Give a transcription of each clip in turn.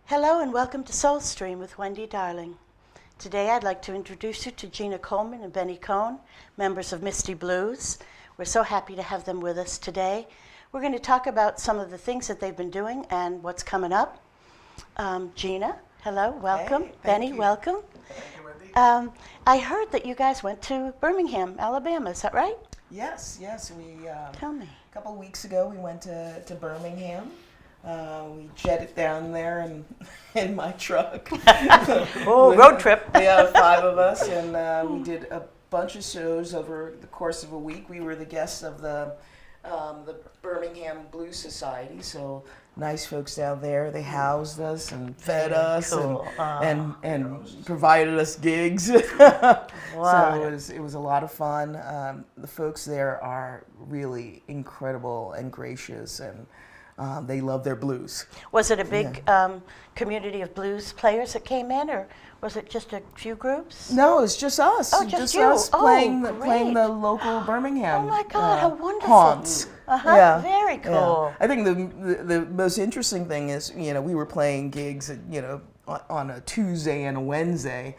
Hello and welcome to SoulStream with Wendy Darling. Today I'd like to introduce you to Gina Coleman and Benny Cohn, members of MistyBlues. We're so happy to have them with us today. We're going to talk about some of the things that they've been doing and what's coming up. Gina, hello, welcome. Hey, Benny, you. welcome. Thank you, Wendy. I heard that you guys went to Birmingham, Alabama, is that right? Yes. We Tell me. a couple of weeks ago we went to Birmingham. We jetted down there in my truck. Road trip. We have 5 of us, and we did a bunch of shows over the course of a week. We were the guests of the Birmingham Blues Society, so nice folks down there. They housed us and fed us Cool. and provided us gigs. Wow. So it was a lot of fun. The folks there are really incredible and gracious, and they love their blues. Was it a big community of blues players that came in, or was it just a few groups? No, it's just us. Oh, just you. us playing Great. the local Birmingham. Oh my God, how wonderful! Haunts. Yeah. Very cool. I think the most interesting thing is, we were playing gigs, on a Tuesday and a Wednesday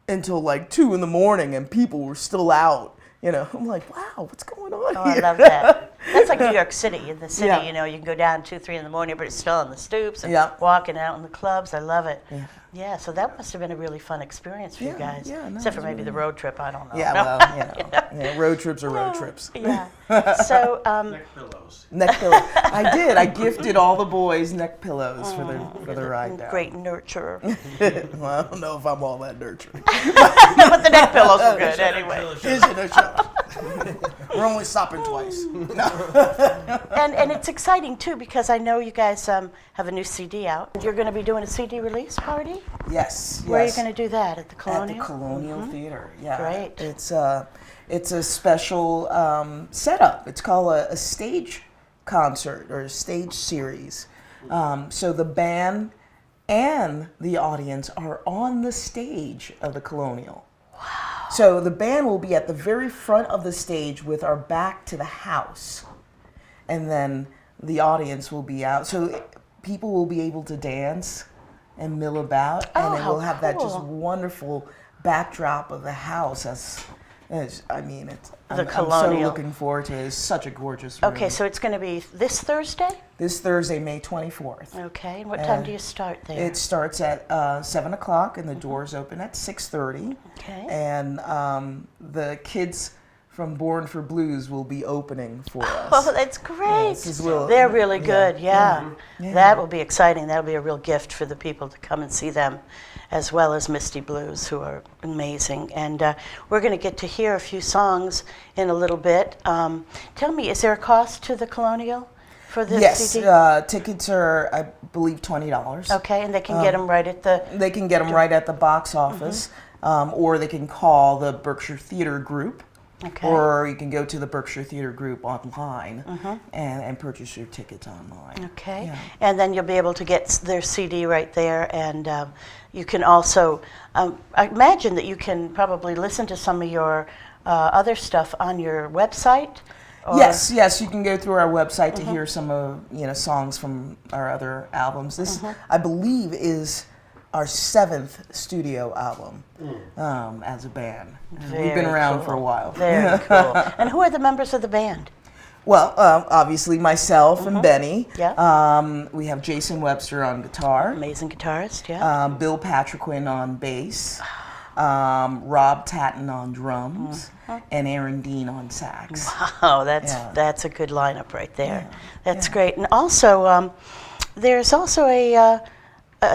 until like 2 in the morning, and people were still out. I'm like, wow, what's going on Oh, here? I love that. That's like New York City. In the city, Yeah. you can go down 2, 3 in the morning, but it's still on the stoops and Yeah. walking out in the clubs. I love it. Yeah. Yeah, so that must have been a really fun experience for you guys. Yeah, no, Except for it was maybe the really- road trip. I don't know. Yeah, No. well, road trips are road trips. Yeah. So, Neck pillows. Neck pillow. I did. I gifted all the boys neck pillows for the ride down. great nurturer. Well, I don't know if I'm all that nurturing. But the neck pillows were good anyway. Isn't it? Shut up. We're only stopping twice. No. And it's exciting too because I know you guys have a new CD out. You're going to be doing a CD release party. Yes. Where are you yes. going to do that? At the Colonial? At the Colonial Theater. Yeah. Great. It's a special setup. It's called a stage concert or a stage series. So the band and the audience are on the stage of the Colonial. Wow. So the band will be at the very front of the stage with our back to the house. And then the audience will be out. So people will be able to dance and mill about. Oh, And then we'll how have that just cool. wonderful backdrop of the house. I'm so Colonial. looking forward to it. It's such a gorgeous room. Okay, so it's going to be this Thursday? This Thursday, May 24th. Okay, and what time do you start there? It starts at 7 o'clock and the doors open at 6:30. Okay. And the kids from Born for Blues will be opening for us. Oh, that's great. this is real- They're really yeah. good, yeah. Yeah. That will be exciting. That'll be a real gift for the people to come and see them, as well as MistyBlues, who are amazing. And we're going to get to hear a few songs in a little bit. Tell me, is there a cost to the Colonial for the Yes, CD? tickets are, I believe, $20. Okay, and they can get them right at the... They can get them right at the box office, or they can call the Berkshire Theater Group, Okay. or you can go to the Berkshire Theater Group online and purchase your tickets online. Okay, Yeah. and then you'll be able to get their CD right there, and you can also, I imagine that you can probably listen to some of your other stuff on your website? Or- Yes, you can go through our website to hear some of songs from our other albums. This, I believe, is our 7th studio album as a band. We've been Very around cool. for a while. Very cool. And who are the members of the band? Well, obviously myself and Benny. Yeah. We have Jason Webster on guitar. Amazing guitarist, yeah. Bill Patriquin on bass, Rob Tatton on drums, and Aaron Dean on sax. Oh, that's a good lineup right there. That's great. And also, there's also a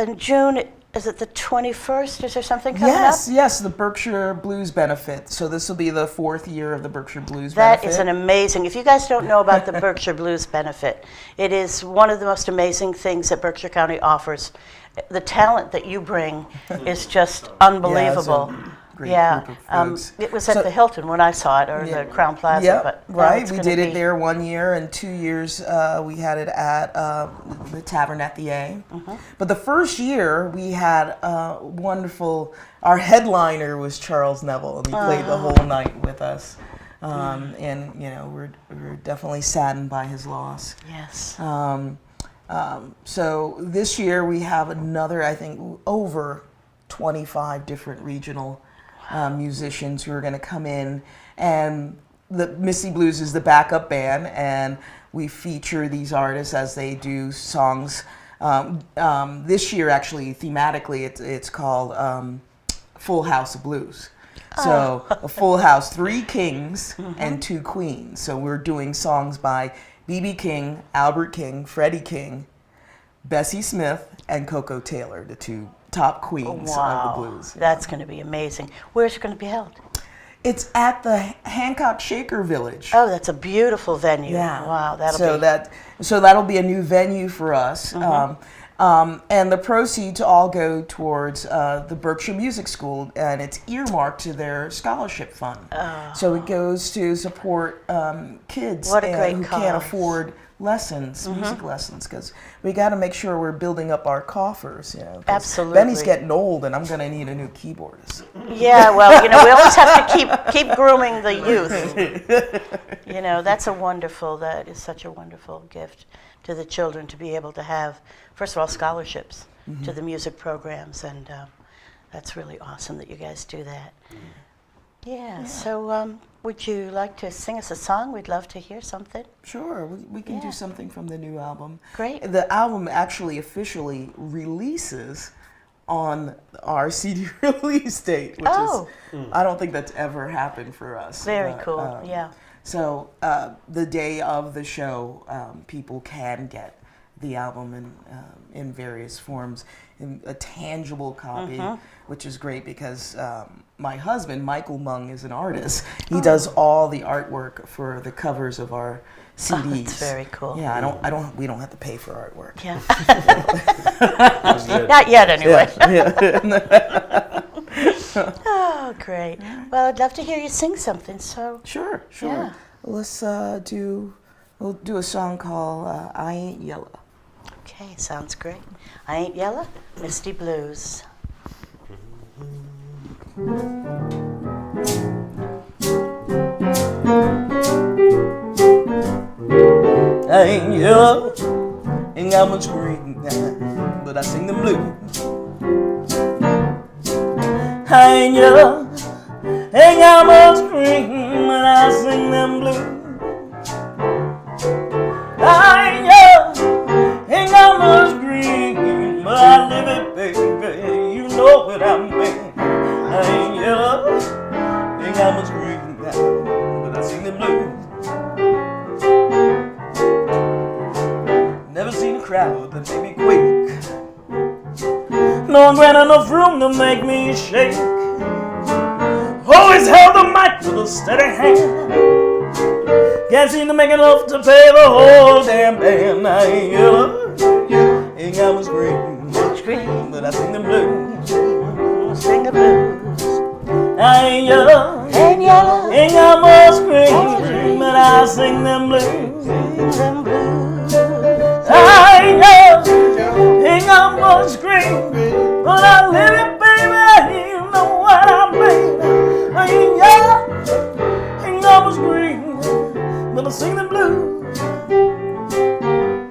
in June. Is it the 21st? Is there something coming up? Yes, the Berkshire Blues Benefit. So this will be the 4th year of the Berkshire Blues That Benefit. is an amazing. If you guys don't know about the Berkshire Blues Benefit, it is one of the most amazing things that Berkshire County offers. The talent that you bring is just unbelievable. great Yeah, group of folks. it was at So- the Hilton when I saw it, or Yeah. the Crown Plaza. Yep, but now right. it's We gonna did it be- there 1 year, and 2 years we had it at the Tavern at the A. But the first year we had wonderful. Our headliner was Charles Neville, and he played the whole night with us. And we're definitely saddened by his loss. Yes. So this year we have another, I think, over 25 different regional musicians who are going to come in, and the MistyBlues is the backup band, and we feature these artists as they do songs. This year, actually, thematically, it's called Full House of Blues. So a full house, 3 kings and 2 queens. So we're doing songs by B.B. King, Albert King, Freddie King, Bessie Smith, and Coco Taylor, the 2 top queens of the blues. That's going to be amazing. Where's it going to be held? It's at the Hancock Shaker Village. Oh, that's a beautiful venue. Yeah. Wow, so that'll be a new venue for us. And the proceeds all go towards the Berkshire Music School, and it's earmarked to their scholarship fund. Oh. So it goes to support kids What a great who cause. can't afford lessons, music lessons, because we got to make sure we're building up our coffers. You know, 'cause Absolutely. Benny's getting old, and I'm going to need a new keyboardist. Yeah, well, we always have to keep grooming the youth. That is such a wonderful gift to the children to be able to have, first of all, scholarships to the music programs, and that's really awesome that you guys do that. Yeah, so would you like to sing us a song? We'd love to hear something. Sure, we can do something from the new album. Great. The album actually officially releases on our CD release date, which is, I don't think that's ever happened for us. Very cool, yeah. So the day of the show, people can get the album in various forms, in a tangible copy, which is great because my husband, Michael Mung, is an artist. He does all the artwork for the covers of our CDs. Oh, that's very cool. Yeah, we don't have to pay for artwork. Yeah. Not yet, anyway. Oh, great. Well, I'd love to hear you sing something. So Sure. Yeah. Let's we'll do a song called I Ain't Yellow. Okay, sounds great. I Ain't Yellow, MistyBlues. I ain't yellow, ain't got much green, but I sing the blues. I ain't yellow, ain't got much green, but I sing them blues. I ain't yellow, ain't got much green, but I live it, baby, you know what I mean. I ain't yellow, ain't got much green, but I sing the blues. Never seen a crowd that made me quake, nor grant enough room to make me shake. Always held the mic with a steady hand, can't seem to make enough to pay the whole damn band. I ain't yellow, ain't got much green, but I sing the blues. Sing the blues. I ain't yellow, Ain't yellow, ain't got much green, but I sing them blues. sing them blues. I ain't yellow, ain't got much green, but I live it, baby, you know what I mean. I ain't yellow, ain't got much green, but I sing the blues.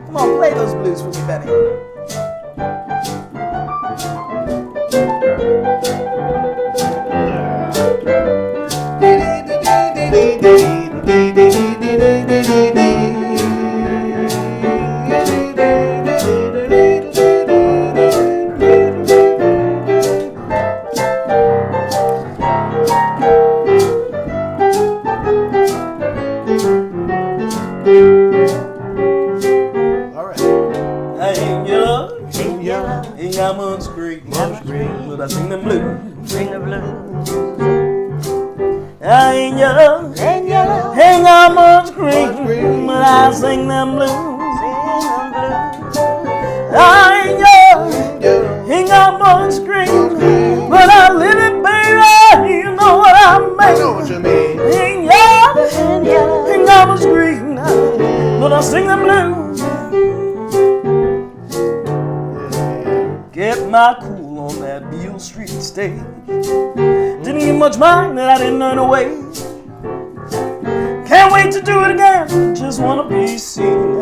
Come on, play those blues for me, Benny. Ain't got much green, but I sing them blues. Sing the blues. I ain't yellow, Ain't yellow, ain't got much green, but I sing them blues. sing them blues. I ain't yellow, ain't got much green, but I live it, baby, you know what I mean. I know what you mean. Ain't yellow, Ain't yellow, ain't got much green, but I sing them blues. Kept my cool on that Beale Street stage. Didn't get much mind that I didn't earn away. Can't wait to do it again, just wanna be seen.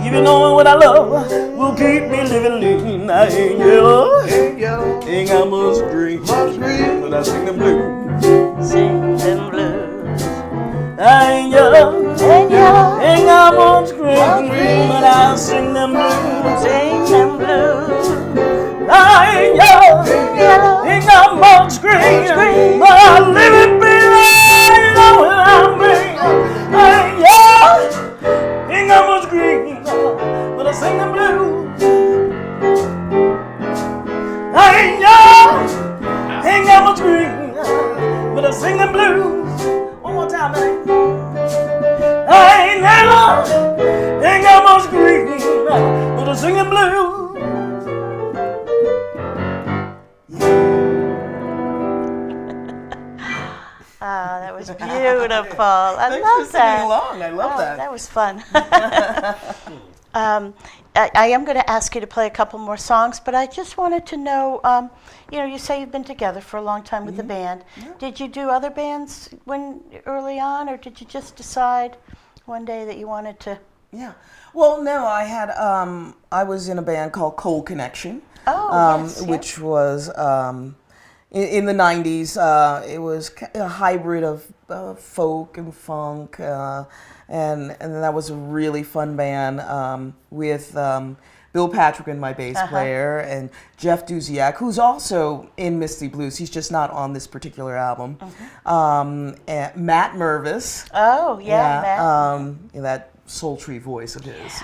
Even though what I love will keep me living lean. I ain't yellow, ain't got much green, but I sing the blues. Sing them blues. I ain't yellow, ain't got much green, but I sing them blues. Sing them blues. I ain't yellow, ain't got much green, but I live it below without me. I ain't yellow, ain't got much green, but I sing the blues. I ain't yellow, ain't got much green, but I sing the blues. One more time, man. I ain't yellow, ain't got much green, but I sing the blues. Oh, that was beautiful. I Thanks love for that. singing along. I love that. That was fun. I am going to ask you to play a couple more songs, but I just wanted to know, you say you've been together for a long time with the band. Yeah. Did you do other bands early on, or did you just decide one day that you wanted to? Yeah. Well, no, I was in a band called Cold Connection. Oh, yes, which was in the 90s. It was a hybrid of folk and funk, and that was a really fun band with Bill Patrick, my bass player, and Jeff Duziak, who's also in MistyBlues. He's just not on this particular album. And Matt Mervis. Oh, yeah, Matt. That sultry voice of his.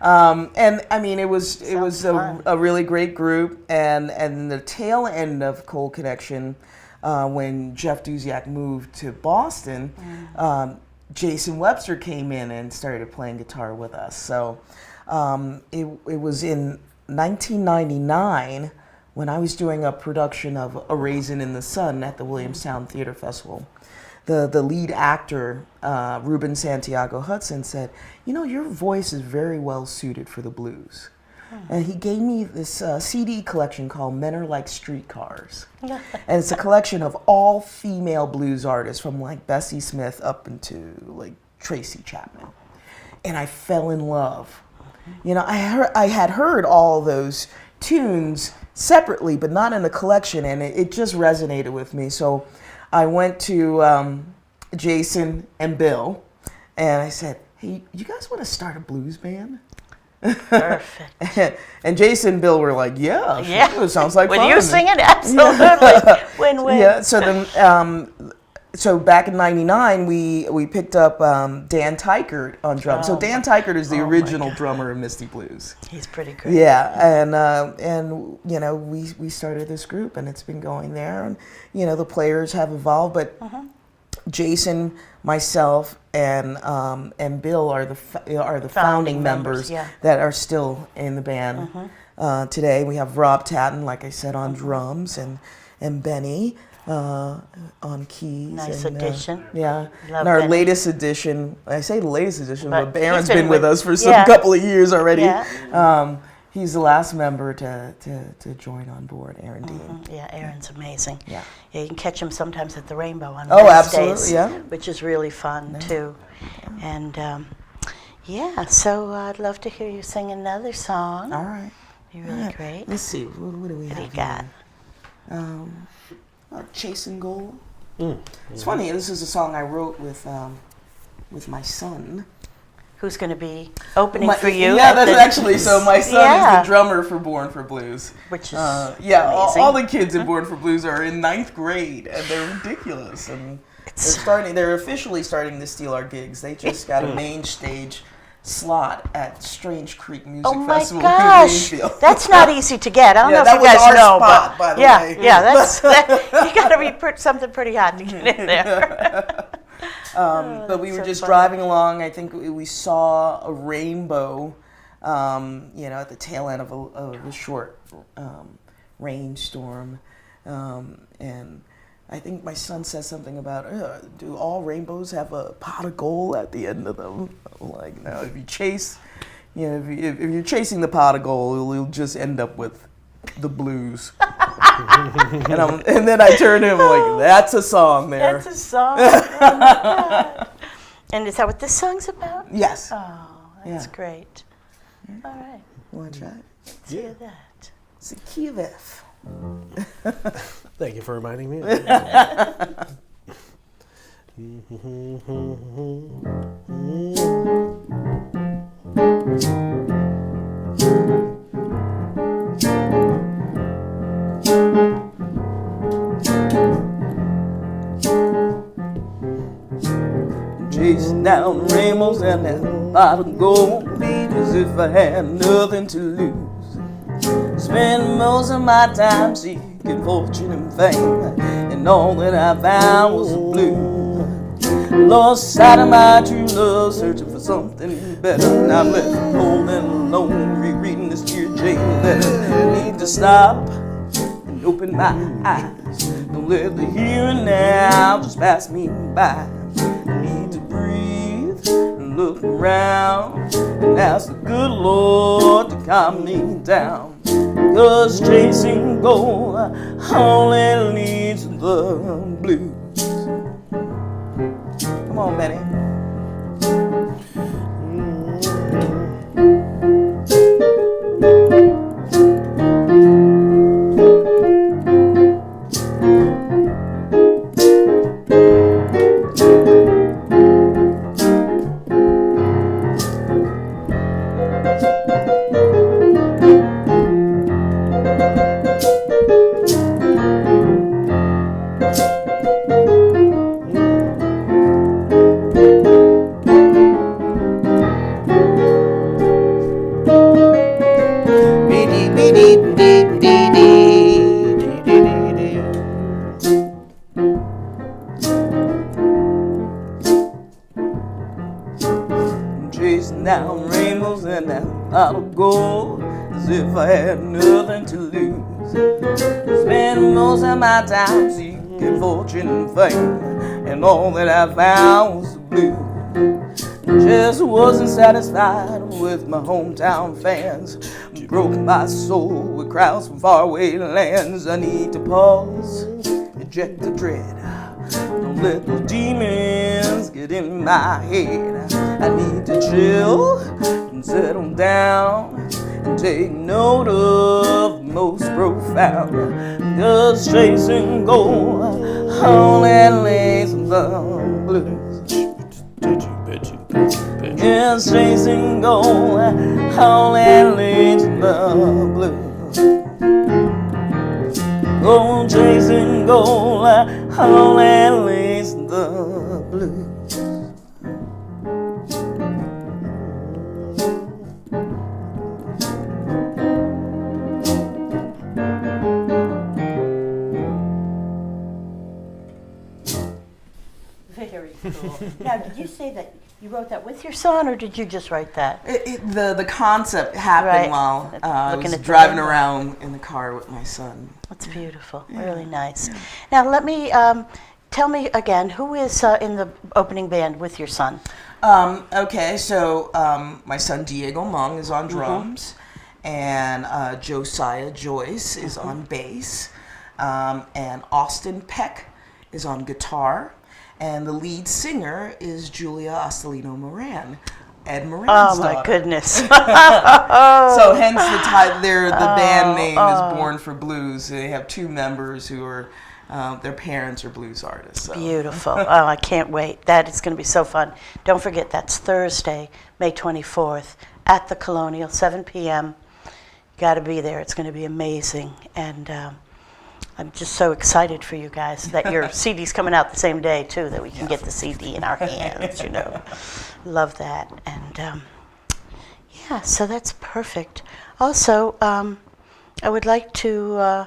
And I mean, it was a really great group, and the tail end of Cold Connection, when Jeff Duziak moved to Boston, Jason Webster came in and started playing guitar with us. So it was in 1999 when I was doing a production of A Raisin in the Sun at the Williamstown Theater Festival. The lead actor, Ruben Santiago Hudson, said, your voice is very well suited for the blues. And he gave me this CD collection called Men Are Like Streetcars. And it's a collection of all female blues artists from like Bessie Smith up into like Tracy Chapman. And I fell in love. I had heard all those tunes separately, but not in a collection, and it just resonated with me. So I went to Jason and Bill, and I said, hey, you guys want to start a blues band? Perfect. And Jason and Bill were like, yeah, sure, it sounds like fun. With you singing, absolutely. Win-win. Yeah, so then, so back in '99, we picked up Dan Tykert on drums. So Dan Tykert is the original drummer of MistyBlues. He's pretty great. Yeah, and we started this group, and it's been going there, and the players have evolved, but Jason, myself, and Bill are the founding members that are still in the band today. We have Rob Tatton, like I said, on drums, and Benny on keys. Nice and, addition. Yeah. Love and our Benny. latest addition, I say the latest addition, but Aaron's he's been with us for some couple of years already. Yeah. He's the last member to join on board, Aaron Dean. Yeah, Aaron's amazing. Yeah. You can catch him sometimes at the Rainbow on Oh, Wednesdays, absolutely, yeah. which is really fun too. And so I'd love to hear you sing another song. All right. You're really great. Let's see. What do we have? What do you got? Chasing Gold. It's funny. This is a song I wrote with my son. Who's going to be opening for you? Yeah, that's actually, so my son is the drummer for Born for Blues. Which is amazing. All the kids in Born for Blues are in 9th grade, and they're ridiculous. And they're officially starting to steal our gigs. They just got a main stage slot at Strange Creek Music Festival in Greenfield. That's not easy to get. I don't know if you guys know, spot, by the way. You got to be something pretty hot to get in there. But we were just driving along. I think we saw a rainbow, at the tail end of a short rainstorm, and I think my son says something about, do all rainbows have a pot of gold at the end of them? I'm like, no, if you chase, if you're chasing the pot of gold, you'll just end up with the blues. and then I turned to him like, that's a song there. That's a song. Oh my God. And is that what this song's about? Yes. Oh, That's great. All right. Want to try it? Let's hear that. It's a key of F. Thank you for reminding me. Chasing down rainbows and that pot of gold, as if I had nothing to lose. Spend most of my time seeking fortune and fame, and all that I found was the blues. Lost sight of my true love, searching for something better. Now I'm left cold and alone, rereading this dear Jane letter. I need to stop and open my eyes. Don't let the here and now just pass me by. I need to breathe and look around and ask the good Lord to calm me down. 'Cause chasing gold only leads to the blues. Come on, Benny. Chasing down rainbows and that pot of gold, as if I had nothing to lose. Spend most of my time seeking fortune and fame, and all that I found was the blues. Just wasn't satisfied with my hometown fans. Broke my soul with crowds from faraway lands. I need to pause, eject the dread. Don't let those demons get in my head. I need to chill and settle down and take note of the most profound. 'Cause chasing gold only leads to the blues. Yes, chasing gold only leads to the blues. Oh, chasing gold only leads to the blues. Very cool. Now, did you say that you wrote that with your son, or did you just write that? The concept happened Right. while I Looking was at the driving rainbow. around in the car with my son. That's beautiful. Really nice. Now, let me tell me again, who is in the opening band with your son? Okay, so my son Diego Mung is on drums, and Josiah Joyce is on bass, and Austin Peck is on guitar, and the lead singer is Julia Ostalino Moran, Ed Moran's Oh daughter. my goodness! So hence the band name is Born for Blues. They have two members who are their parents are blues artists. So. Beautiful. Oh, I can't wait. That is going to be so fun. Don't forget, that's Thursday, May 24th at the Colonial, 7 p.m. You got to be there. It's going to be amazing. And I'm just so excited for you guys that your CD's coming out the same day, too, that we can get the CD in our hands, you know. Love that. And yeah, so that's perfect. Also, I would like to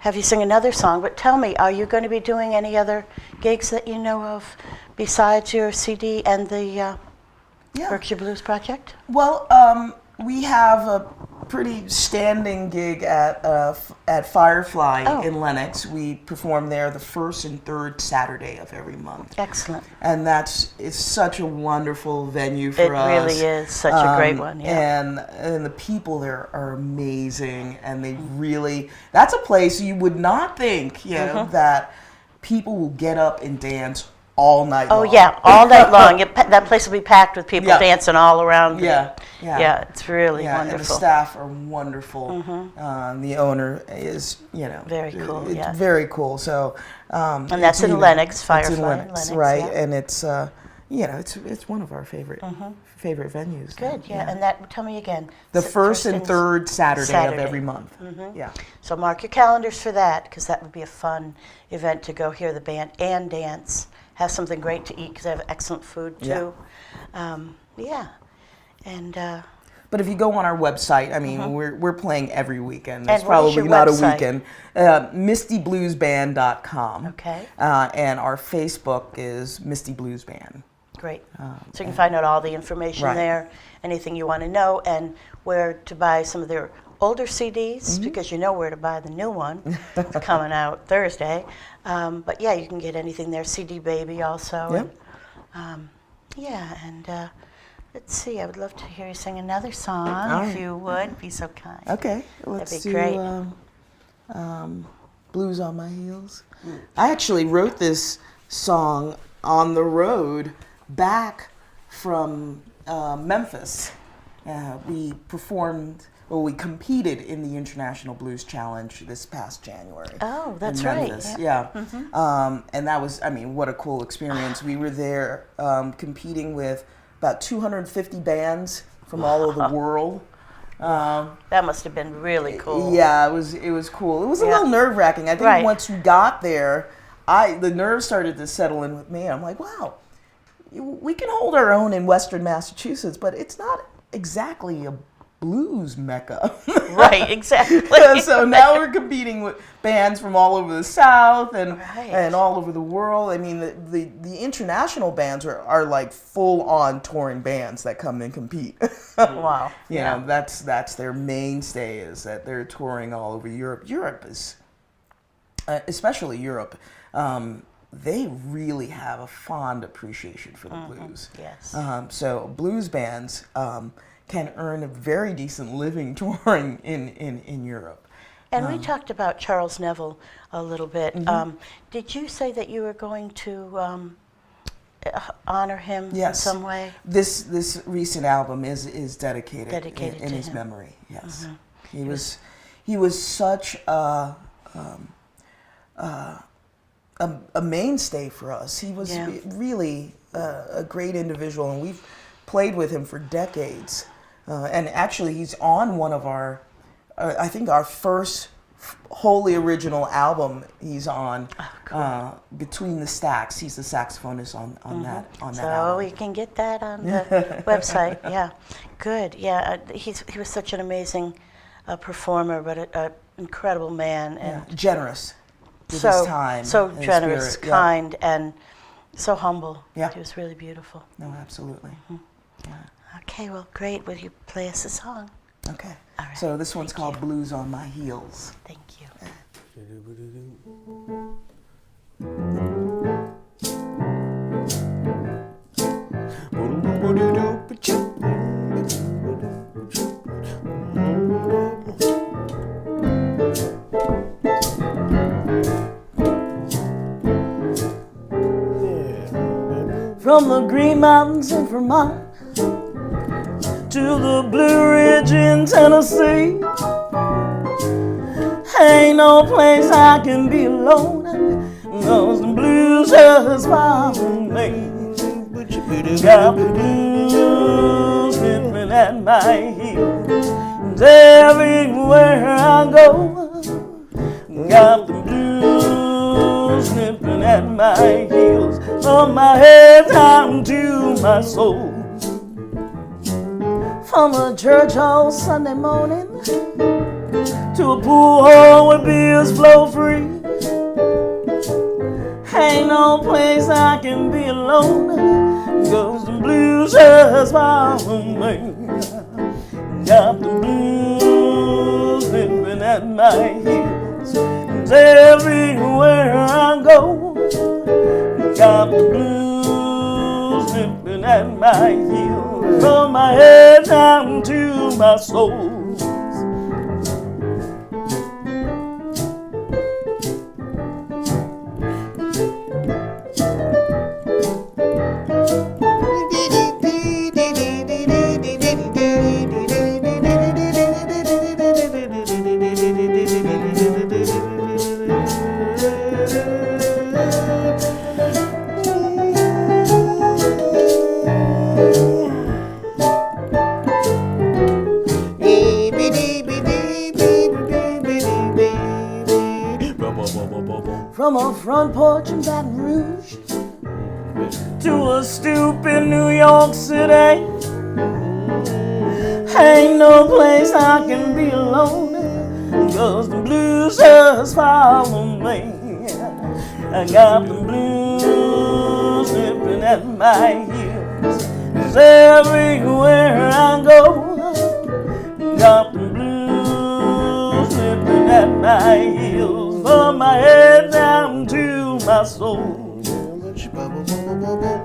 have you sing another song, but tell me, are you going to be doing any other gigs that you know of besides your CD and the Berkshire Blues Project? Well, we have a pretty standing gig at Firefly in Lenox. We perform there the first and third Saturday of every month. Excellent. And it's such a wonderful venue for us. It really is such a great one, yeah. And the people there are amazing, and they really, that's a place you would not think, you know, that people will get up and dance all night Oh long. yeah, all night long. That place will be packed with people Yeah. dancing all around. Yeah, Yeah, it's really yeah, and the wonderful. staff are wonderful. The owner is, Very cool, It's yeah. very cool. So, And that's in Lenox, It's Firefly in Lenox, Lenox, right? yeah. And it's, it's one of our favorite venues. Good, yeah. And that, tell me again. The first and third Saturday of Saturday. every month. Yeah. So mark your calendars for that, because that would be a fun event to go hear the band and dance. Have something great to eat, because they have excellent food too. Yeah. And But if you go on our website, I mean, we're playing every weekend. It's And what is probably your not website? a weekend. MistyBluesBand.com. Okay. And our Facebook is Misty Blues Band. great. So you can find out all the information Right. there, anything you want to know, and where to buy some of their older CDs, because you know where to buy the new one. It's coming out Thursday. But yeah, you can get anything there. CD Baby also. Yep. And, let's see, I would love to hear you sing another song, All if right. you would be so kind. Okay, let's be do great. Blues on My Heels. I actually wrote this song on the road back from Memphis. We competed in the International Blues Challenge this past January. Oh, that's in right. Memphis. Yeah. Yeah. And that was, I mean, what a cool experience. We were there competing with about 250 bands from all over the world. That must have been really cool. Yeah, it was cool. It was a little nerve-wracking. I think Right. once we got there, the nerves started to settle in with me. I'm like, wow, we can hold our own in Western Massachusetts, but it's not exactly a blues mecca. Right, exactly. So now we're competing with bands from all over the South and Right. and all over the world. I mean, the international bands are like full-on touring bands that come and compete. Wow. You know, that's their mainstay, is that they're touring all over Europe. Europe is, especially Europe, they really have a fond appreciation for the blues. Yes. So blues bands can earn a very decent living touring in Europe. And we talked about Charles Neville a little bit. Mm-hmm. Did you say that you were going to honor him in Yes. some way? This recent album is dedicated, Dedicated in to his him. memory. Yes, he was such a mainstay for us. He was Yeah. really a great individual, and we've played with him for decades. And actually, he's on one of our, I think our first wholly original album. He's on Between the Stacks. He's the saxophonist on that So album. you can get that on the website. Yeah, good. Yeah, he was such an amazing performer, but an incredible man, and Yeah, generous with so his time, so and his generous, spirit. Yeah. kind, and so humble. Yeah. He was really beautiful. No, absolutely. Okay, well, great. Will you play us a song? Okay. All right. So this one's called Blues on My Heels. Thank you. From the Green Mountains in Vermont to the Blue Ridge in Tennessee, ain't no place I can be alone, 'cause the blues just found me. Got the blues nipping at my heels, and everywhere I go. Got the blues nipping at my heels, from my head down to my soul. From a church on Sunday morning to a pool hall where beers flow free, ain't no place I can be alone, 'cause the blues just follow me. Got the blues nipping at my heels, and everywhere I go. Got the blues nipping at my heels, from my head down to my soul. from a front porch in Baton Rouge to a stoop in New York City. Ain't no place I can be alone, 'cause the blues just follow me. I got the blues nipping at my heels, 'cause everywhere I go, got the blues nipping at my heels, from my head down to my soul.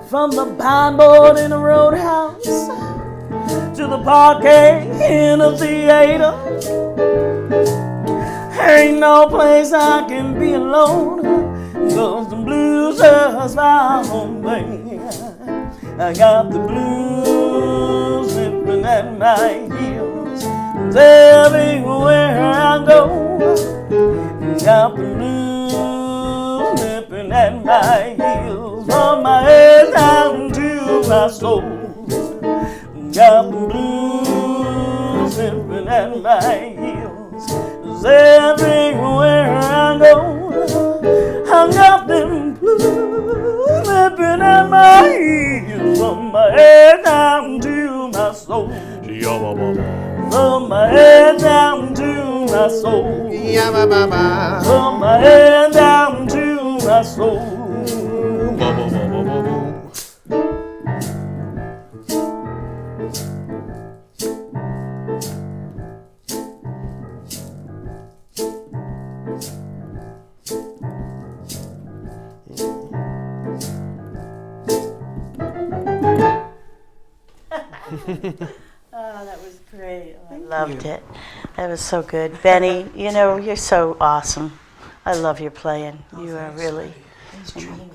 From the pine board in a roadhouse to the parquet in a theater, ain't no place I can be alone, 'cause the blues just follow me. I got the blues nipping at my heels, 'cause everywhere I go, got the blues nipping at my heels, from my head down to my soul. Got the blues nipping at my heels, 'cause everywhere I go, I got them blues nipping at my heels, from my head down to my soul. From my head down to my soul. From my head down to my soul. Oh, that was great. I loved it. That was so good. Benny, you know, you're so awesome. I love your playing. You are really... It's dreamy.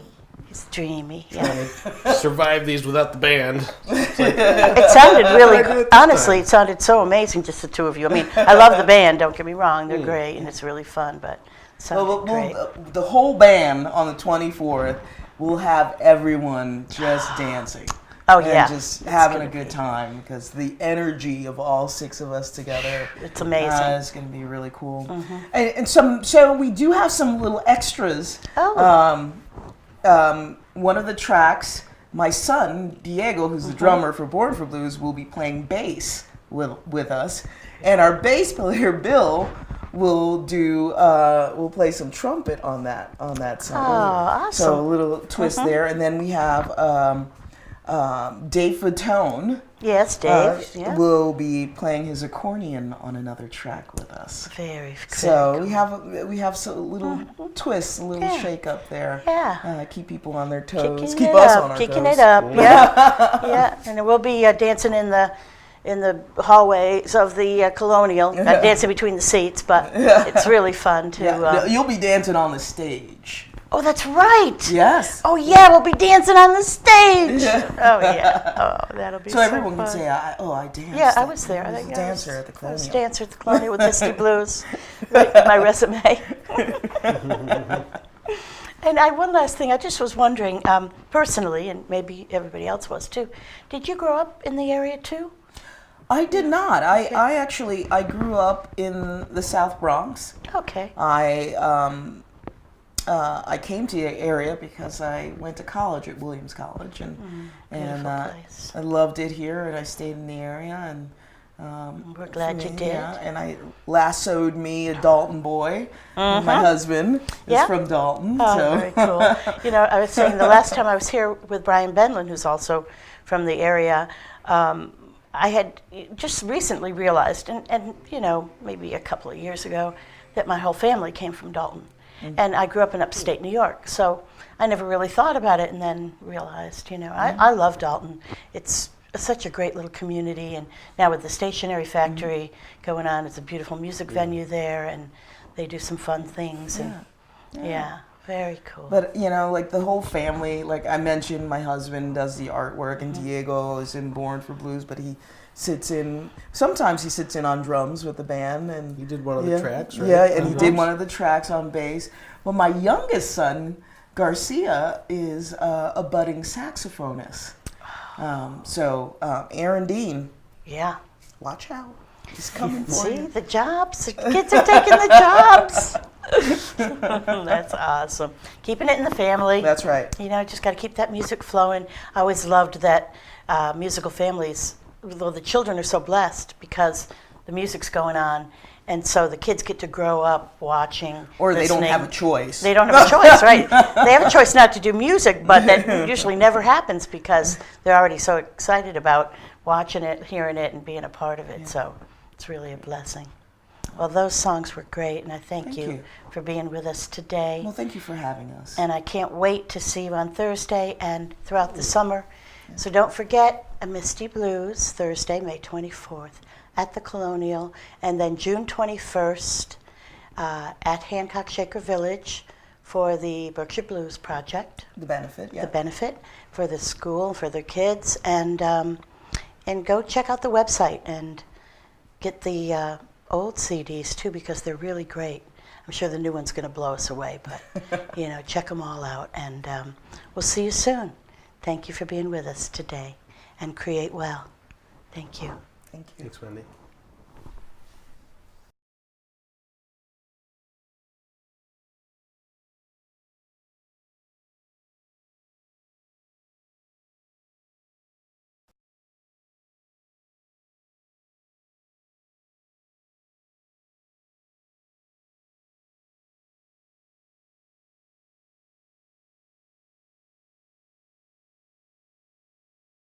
It's dreamy, yeah. Survive these without the band. It sounded really, honestly, it sounded so amazing, just the two of you. I mean, I love the band, don't get me wrong. They're great, and it's really fun, but it sounded great. The whole band on the 24th will have everyone just dancing. Oh, yeah. And just having a good time, because the energy of all six of us together, it's amazing. Is going to be really cool. And so we do have some little extras. Oh. One of the tracks, my son Diego, who's the drummer for Born for Blues, will be playing bass with us, and our bass player Bill will play some trumpet on that song. Oh, awesome. So a little twist there, and then we have Dave Fatone. Yes, Dave. Will be playing his accordion on another track with us. Very good. So we have a little twist, a little shake up there. Yeah. Keep people on their toes. Kicking Keep it us up, on our kicking toes. it up. Yeah, yeah. And we'll be dancing in the hallways of the Colonial, dancing between the seats. But it's really fun to. You'll be dancing on the stage. Oh, that's right. Yes. Oh, yeah, we'll be dancing on the stage. Oh, yeah. Oh, that'll be so everyone fun. can say, I danced. Yeah, I was there. I was a dancer at the I was Colonial. a dancer at the Colonial with MistyBlues. Right, my resume. And one last thing, I just was wondering, personally, and maybe everybody else was too, did you grow up in the area too? I did not. I grew up in the South Bronx. Okay. I came to the area because I went to college at Williams College, and place. I loved it here, and I stayed in the area, and we're glad you did. Yeah, and I lassoed me a Dalton boy. My husband is from Dalton. Oh, so. very cool. You know, I was saying the last time I was here with Brian Benlin, who's also from the area, I had just recently realized, and you know, maybe a couple of years ago, that my whole family came from Dalton. And I grew up in upstate New York, so I never really thought about it, and then realized, you know, I love Dalton. It's such a great little community, and now with the stationery factory going on, it's a beautiful music venue there, and they do some fun things. And yeah, very cool. But, you know, like the whole family, like I mentioned, my husband does the artwork, and Diego is in Born for Blues, but sometimes he sits in on drums with the band. And You did one of the tracks, right? Yeah, and he did one of the tracks on bass. Well, my youngest son, Garcia, is a budding saxophonist. Aaron Dean. Yeah. Watch out. He's coming for See, you. the jobs. The kids are taking the jobs. That's awesome. Keeping it in the family. That's right. You know, just got to keep that music flowing. I always loved that musical families, though the children are so blessed because the music's going on, and so the kids get to grow up watching. Or they don't listening. have a choice. They don't have a choice, right? They have a choice not to do music, but that usually never happens because they're already so excited about watching it, hearing it, and being a part of it. Yeah. So it's really a blessing. Well, those songs were great, and I thank Thank you you. for being with us today. Well, thank you for having us. And I can't wait to see you on Thursday and throughout the summer. So don't forget a Misty Blues, Thursday, May 24th, at the Colonial, and then June 21st at Hancock Shaker Village for the Berkshire Blues Project, The benefit, yeah. the benefit for the school, for their kids, and go check out the website and get the old CDs too, because they're really great. I'm sure the new one's going to blow us away, but you know, check them all out, and we'll see you soon. Thank you for being with us today, and create well. Thank you. Thank you. Thanks, Wendy.